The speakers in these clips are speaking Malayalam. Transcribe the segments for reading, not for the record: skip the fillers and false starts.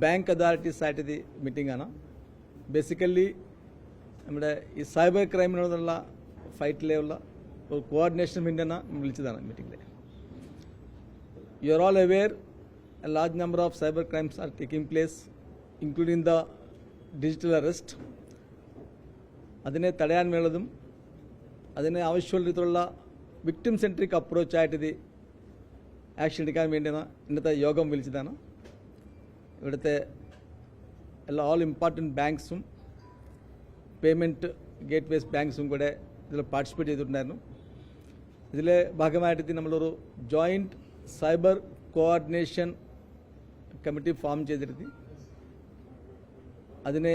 ബാങ്ക് അതോറിറ്റീസ് ആയിട്ട് ഇത് മീറ്റിംഗ് ആണ്. ബേസിക്കലി നമ്മുടെ ഈ സൈബർ ക്രൈമിനോടുള്ള ഫൈറ്റിലുള്ള ഒരു കോർഡിനേഷൻ വേണ്ടിയാണ് വിളിച്ചതാണ് മീറ്റിംഗിൽ. You are all aware a large number of cyber crimes are taking place, including the digital arrest. അതിനെ തടയാൻ വേണ്ടതും അതിന് ആവശ്യമുള്ള രീതിയിലുള്ള വിക്ടിം സെൻട്രിക് അപ്രോച്ചായിട്ട് ഇത് ആക്ഷൻ എടുക്കാൻ വേണ്ടിയാണ് ഇന്നത്തെ യോഗം വിളിച്ചതാണ്. ഇവിടുത്തെ ഓൾ ഇമ്പോർട്ടൻറ്റ് ബാങ്ക്സും പേയ്മെൻറ്റ് ഗേറ്റ് വേസ് ബാങ്ക്സും കൂടെ ഇതിൽ പാർട്ടിസിപ്പേറ്റ് ചെയ്തിട്ടുണ്ടായിരുന്നു. ഇതിലെ ഭാഗമായിട്ട് നമ്മളൊരു joint cyber coordination committee form ചെയ്തിരുന്നു. അതിനെ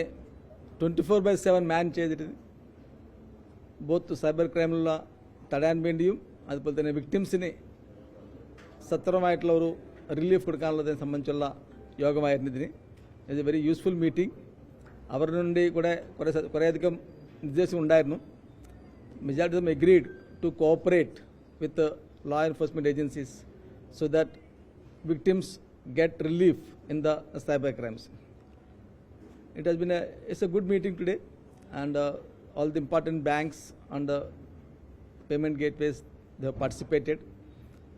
24/7 മാൻ ചെയ്തിരുന്നു. ബോത്ത് സൈബർ ക്രൈമിലുള്ള തടയാൻ വേണ്ടിയും അതുപോലെ തന്നെ വിക്ടിംസിന് സത്രമായിട്ടുള്ള ഒരു റിലീഫ് കൊടുക്കാനുള്ളതിനെ സംബന്ധിച്ചുള്ള യോഗമായിരുന്നു ഇതിന്. It a very useful meeting. അവരുടെ വേണ്ടി കൂടെ കുറേയധികം നിർദ്ദേശം ഉണ്ടായിരുന്നു. Majority of them agreed to cooperate with law enforcement agencies so that victims get relief in the cyber crimes. It has been it's a good meeting today, and all the important banks and the payment gateways, they have participated,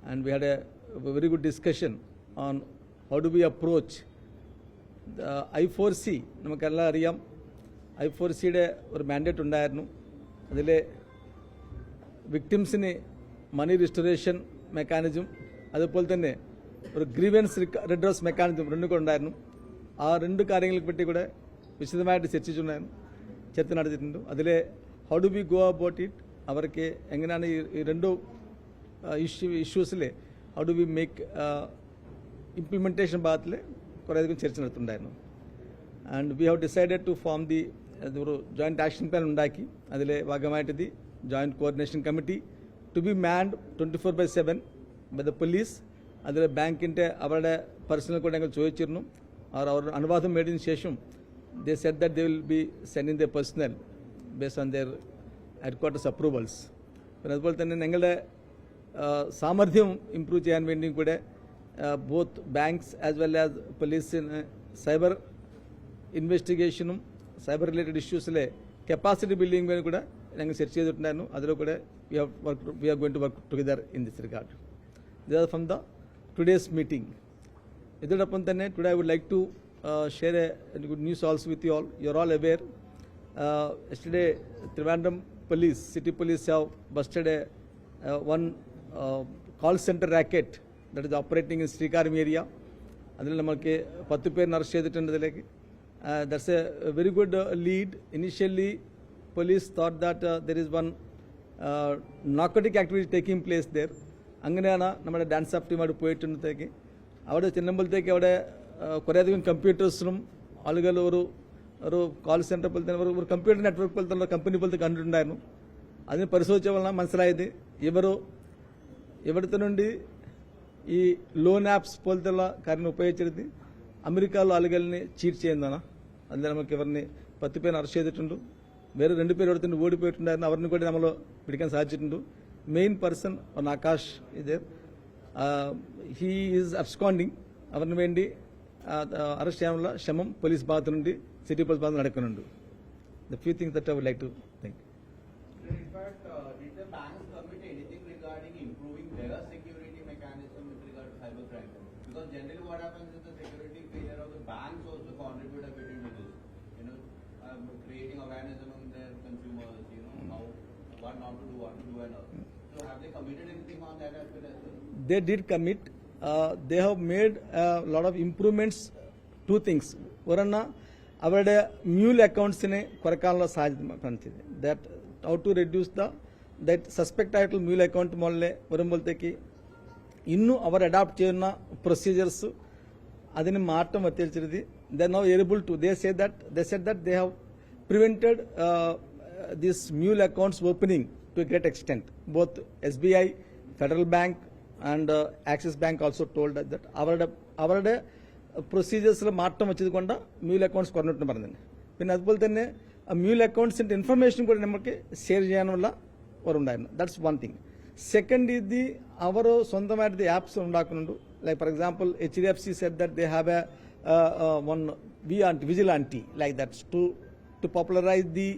and we had a very good discussion on how do we approach the I4C. നമുക്കെല്ലാം അറിയാം, I4Cയുടെ ഒരു മാൻഡേറ്റ് ഉണ്ടായിരുന്നു. അതിലെ വിക്ടിംസിന് മണി റിസ്റ്റോറേഷൻ മെക്കാനിസം അതുപോലെ തന്നെ ഒരു ഗ്രീവൻസ് റിഡ്രസ് മെക്കാനിസം രണ്ടും കൂടെ ഉണ്ടായിരുന്നു. ആ രണ്ട് കാര്യങ്ങളെ പറ്റി കൂടെ വിശദമായിട്ട് ചർച്ച നടത്തിയിട്ടുണ്ട്. അതിലെ how do we go about it, അവർക്ക് എങ്ങനെയാണ് ഈ രണ്ടു ഇഷ്യൂസിൽ how do we make implementation ഭാഗത്തിൽ കുറേയധികം ചർച്ച നടത്തുന്നുണ്ടായിരുന്നു. And we have decided to form the ഒരു ജോയിൻറ്റ് ആക്ഷൻ പ്ലാൻ ഉണ്ടാക്കി. അതിലെ ഭാഗമായിട്ട് the joint coordination committee to be manned 24/7 by the police. അതിൽ ബാങ്കിൻ്റെ അവരുടെ പേഴ്സണൽ കൂടെ ഞങ്ങൾ ചോദിച്ചിരുന്നു. അവർ അനുവാദം മേടിയതിനു ശേഷം they said that they will be sending their personnel based on their headquarters approvals. പിന്നെ അതുപോലെ തന്നെ ഞങ്ങളുടെ സാമർഥ്യം ഇംപ്രൂവ് ചെയ്യാൻ വേണ്ടിയും കൂടെ both banks as well as പോലീസിന് സൈബർ ഇൻവെസ്റ്റിഗേഷനും സൈബർ റിലേറ്റഡ് ഇഷ്യൂസിലെ കപ്പാസിറ്റി ബിൽഡിംഗ് വേണ്ടി കൂടെ ഞങ്ങൾ ചർച്ച ചെയ്തിട്ടുണ്ടായിരുന്നു. അതിലൂടെ കൂടെ we are going to work together in this regard. This is from the today's meeting. ഇതോടൊപ്പം തന്നെ today I would like to share a good news also with you all. You are all aware, yesterday Trivandrum police, city police have busted one call center racket that is operating in Srikaram area. അതിൽ നമുക്ക് 10 പേരെ അറസ്റ്റ് ചെയ്തിട്ടുണ്ട്. ഇതിലേക്ക് that's a very good lead. Initially police thought that there is one narcotic activity taking place there. അങ്ങനെയാണ് നമ്മുടെ ഡാൻസ് ഓഫ് ടീമായിട്ട് പോയിട്ടുണ്ടത്തേക്ക് അവിടെ ചെല്ലുമ്പോഴത്തേക്ക് അവിടെ കുറേയധികം കമ്പ്യൂട്ടേഴ്സിനും ആളുകൾ ഒരു കോൾ സെൻറ്റർ പോലത്തെ ഒരു കമ്പ്യൂട്ടർ നെറ്റ്വർക്ക് പോലത്തെ കമ്പനി പോലത്തെ കണ്ടിട്ടുണ്ടായിരുന്നു. അതിന് പരിശോധിച്ചപ്പോൾ മനസ്സിലായത് ഇവിടുത്തെ నుండి ഈ ലോൺ ആപ്സ് പോലത്തെയുള്ള കാര്യങ്ങൾ ഉപയോഗിച്ചെടുത്ത് അമേരിക്കയിലുള്ള ആളുകളിനെ ചീറ്റ് ചെയ്യുന്നതാണ്. അതിൽ നമുക്ക് ഇവരിനെ 10 പേര് അറസ്റ്റ് ചെയ്തിട്ടുണ്ട്. വേറെ 2 പേര് എടുത്തിട്ട് ഓടിപ്പോയിട്ടുണ്ടായിരുന്നു. അവരിനെ കൂടി നമ്മൾ പിടിക്കാൻ സാധിച്ചിട്ടുണ്ട്. മെയിൻ പേഴ്സൺ ആകാശ് ഇത് ഹീ ഈസ് അബ്സ്കോണ്ടിങ്. അവരിന് വേണ്ടി അറസ്റ്റ് ചെയ്യാനുള്ള ശ്രമം പോലീസ് ഭാഗത്തുനിന്ന് സിറ്റി പോലീസ് ഭാഗത്ത് നടക്കുന്നുണ്ട്. The few things that I would like to think. In fact, did the banks commit anything regarding improving their security mechanism with regard to cybercrime? Because generally what happens is the security failure of the banks also contribute a bit into this. Creating awareness among their consumers, how what not to do, what to do and all. So have they committed anything on that as well? They did commit. They have made a lot of improvements. 2 things. ഒരെണ്ണ അവരുടെ മ്യൂൽ അക്കൗണ്ട്സിനെ കുറയ്ക്കാനുള്ള സാധ്യത കാണിച്ചത്. That how to reduce that suspect ആയിട്ടുള്ള മ്യൂൽ അക്കൗണ്ട് മുകളിൽ വരുമ്പോഴത്തേക്ക് ഇന്നും അവർ അഡാപ്റ്റ് ചെയ്യുന്ന പ്രൊസീജിയേഴ്സ് അതിന് മാറ്റം വരുത്തിയത്. They are now able to. They said that they have prevented these mule accounts opening to a great extent. Both SBI, Federal Bank, and Axis Bank also told us that അവരുടെ പ്രൊസീജിയേഴ്സിൽ മാറ്റം വെച്ചതുകൊണ്ട് മ്യൂൽ അക്കൗണ്ട്സ് കുറഞ്ഞിട്ടെന്ന് പറഞ്ഞിട്ടുണ്ട്. പിന്നെ അതുപോലെ തന്നെ മ്യൂൽ അക്കൗണ്ട്സിന്റെ ഇൻഫർമേഷൻ കൂടി നമുക്ക് ഷെയർ ചെയ്യാനുള്ള ഉണ്ടായിരുന്നു. That's one thing. സെക്കൻഡ് അവർ സ്വന്തമായിട്ട് ആപ്സ് ഉണ്ടാക്കുന്നുണ്ട്. Like for example HDFC said that they have a one vigilante like that to popularize the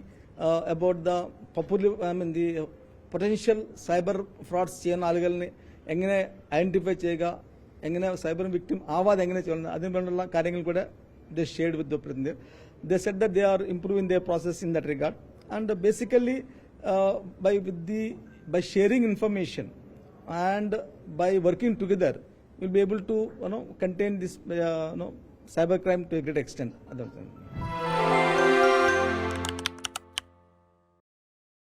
about the the potential cyber frauds ചെയ്യുന്ന ആളുകളെ എങ്ങനെ ഐഡന്റിഫൈ ചെയ്യുക, എങ്ങനെ സൈബർ വിക്ടിം ആവാതെ എങ്ങനെ ചെയ്യുന്നത്, അതിന് വേണ്ടിയുള്ള കാര്യങ്ങൾ കൂടെ they shared with the president. They said that they are improving their process in that regard, and basically by sharing information and by working together, we'll be able to contain this cyber crime to a great extent.